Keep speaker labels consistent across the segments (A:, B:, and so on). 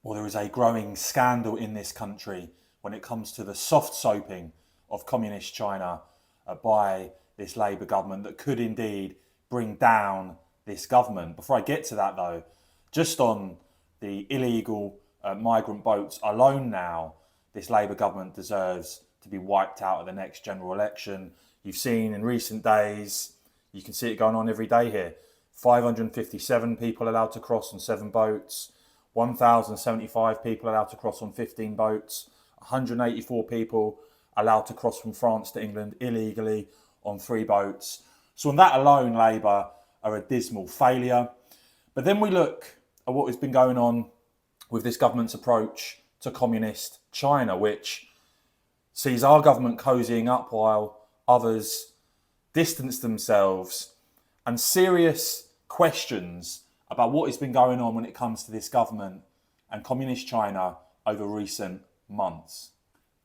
A: or there is a growing scandal in this country when it comes to the soft soaping of communist China by this Labour government that could indeed bring down this government. Before I get to that though, just on the illegal migrant boats alone now, this Labour government deserves to be wiped out at the next general election. You've seen in recent days, you can see it going on every day here, 557 people allowed to cross on 7 boats, 1,075 people allowed to cross on 15 boats, 184 people allowed to cross from France to England illegally on 3 boats. So on that alone, Labour are a dismal failure. But then we look at what has been going on with this government's approach to communist China, which sees our government cozying up while others distance themselves, and serious questions about what has been going on when it comes to this government and communist China over recent months.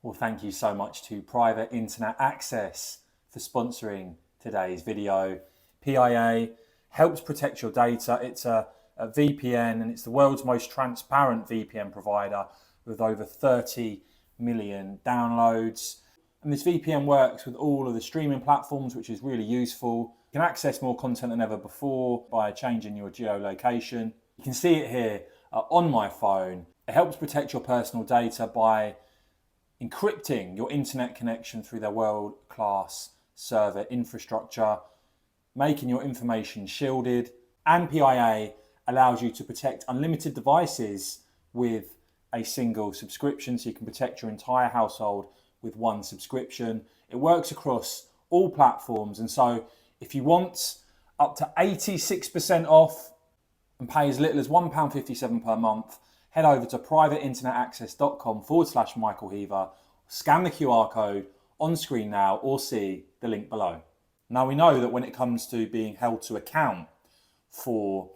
A: Well, thank you so much to Private Internet Access for sponsoring today's video. PIA helps protect your data. It's a VPN, and it's the world's most transparent VPN provider with over 30 million downloads. And this VPN works with all of the streaming platforms, which is really useful. You can access more content than ever before by changing your geolocation. You can see it here on my phone. It helps protect your personal data by encrypting your internet connection through their world-class server infrastructure, making your information shielded. And PIA allows you to protect unlimited devices with a single subscription, so you can protect your entire household with one subscription. It works across all platforms, and so if you want up to 86% off and pay as little as £1.57 per month, head over to privateinternetaccess.com/Michael Heaver, scan the QR code on screen now, or see the link below. Now, we know that when it comes to being held to account for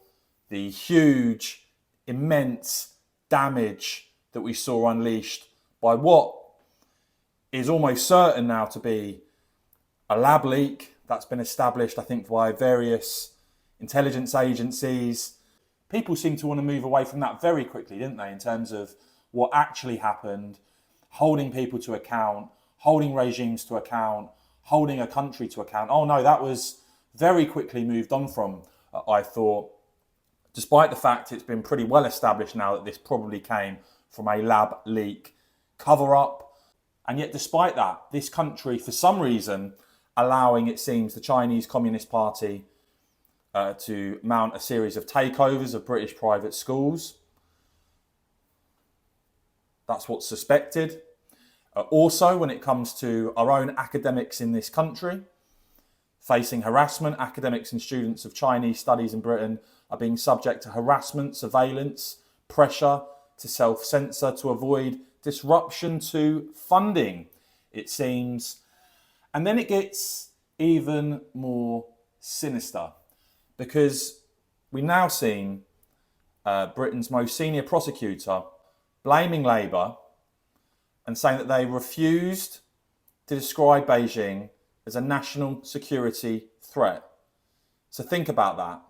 A: the huge, immense damage that we saw unleashed by what is almost certain now to be a lab leak that's been established, I think, by various intelligence agencies. People seem to want to move away from that very quickly, didn't they, in terms of what actually happened, holding people to account, holding regimes to account, holding a country to account. Oh no, that was very quickly moved on from, I thought, despite the fact it's been pretty well established now that this probably came from a lab leak cover-up. And yet, despite that, this country, for some reason, allowing, it seems, the Chinese Communist Party to mount a series of takeovers of British private schools. That's what's suspected. Also, when it comes to our own academics in this country, facing harassment, academics and students of Chinese studies in Britain are being subject to harassment, surveillance, pressure to self-censor to avoid disruption to funding, it seems. And then it gets even more sinister, because we've now seen Britain's most senior prosecutor blaming Labour and saying that they refused to describe Beijing as a national security threat. So think about that.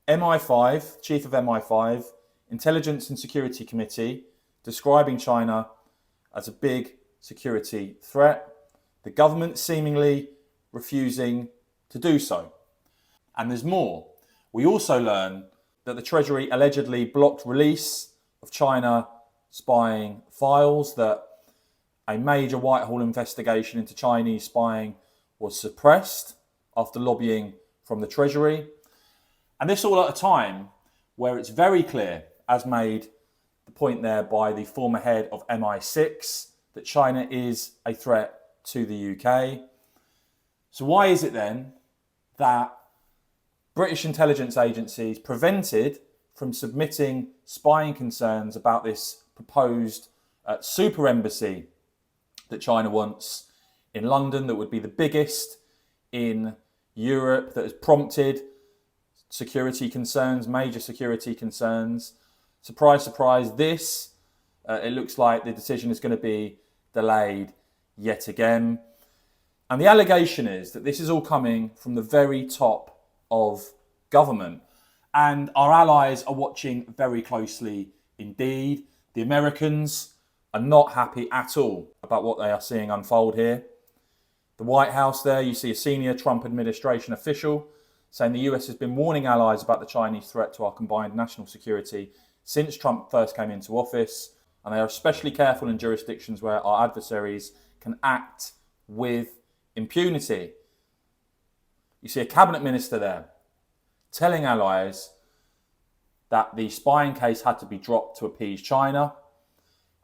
A: MI5, chief of MI5, Intelligence and Security Committee, describing China as a big security threat. The government seemingly refusing to do so. And there's more. We also learn that the Treasury allegedly blocked release of China spying files, that a major Whitehall investigation into Chinese spying was suppressed after lobbying from the Treasury. And this all at a time where it's very clear, as made the point there by the former head of MI6, that China is a threat to the UK. So why is it then that British intelligence agencies prevented from submitting spying concerns about this proposed super embassy that China wants in London, that would be the biggest in Europe, that has prompted security concerns, major security concerns? Surprise, surprise, it looks like the decision is going to be delayed yet again. And the allegation is that this is all coming from the very top of government. And our allies are watching very closely Indeed, the Americans are not happy at all about what they are seeing unfold here. The White House there, you see a senior Trump administration official saying the US has been warning allies about the Chinese threat to our combined national security since Trump first came into office, and they are especially careful in jurisdictions where our adversaries can act with impunity. You see a cabinet minister there telling allies that the spying case had to be dropped to appease China,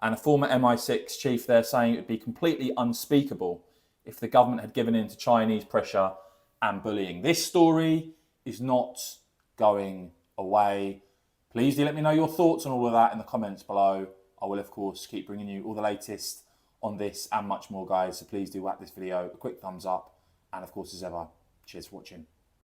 A: and a former MI6 chief there saying it would be completely unspeakable if the government had given in to Chinese pressure and bullying. This story is not going away. Please do let me know your thoughts on all of that in the comments below. I will, of course, keep bringing you all the latest on this and much more, guys. So please do whack this video a quick thumbs up. And, of course, as ever, cheers for watching.